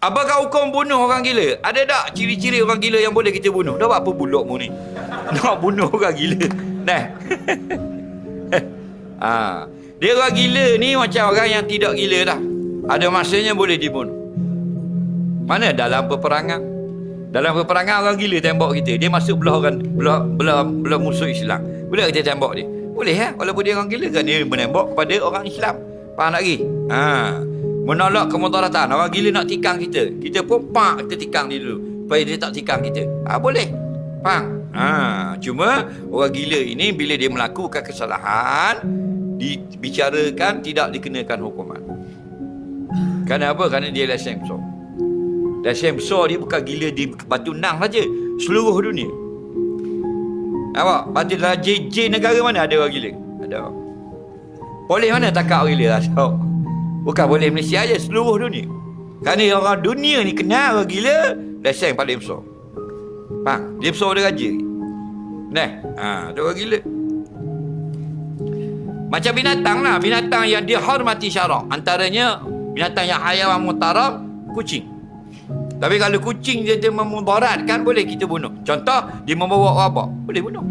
Apakah hukum bunuh orang gila? Ada tak ciri-ciri orang gila yang boleh kita bunuh? Dah buat apa bulukmu ni? Nak bunuh orang gila. Nah. Dia orang gila ni macam orang yang tidak gila dah. Ada masanya boleh dibunuh. Mana dalam peperangan? Dalam peperangan orang gila tembak kita. Dia masuk belah musuh Islam. Boleh kita tembak dia? Boleh ya, walaupun dia orang gila kan dia menembak kepada orang Islam. Faham tak lagi? Menolak kemudaratan. Orang gila nak tikang kita. Kita pun kita tikang dia dulu. Supaya dia tak tikang kita. Boleh. Faham? Cuma orang gila ini bila dia melakukan kesalahan, dibicarakan tidak dikenakan hukuman. Kerana apa? Kerana dia lesen besar. Lesen besar dia bukan gila di Batu Nang saja. Seluruh dunia. Nampak? Batu JJ negara mana ada orang gila? Ada. Boleh mana takak orang gila? Bukan boleh Malaysia aja, seluruh dunia. Kerana orang dunia ni kenal orang gila, lesen paling besar. Faham? Dia besar dia raja. Dia orang gila. Macam binatang lah. Binatang yang dihormati syarak. Antaranya binatang yang hayawan muhtaram, kucing. Tapi kalau kucing dia memudaratkan, boleh kita bunuh. Contoh, dia membawa wabak, boleh bunuh.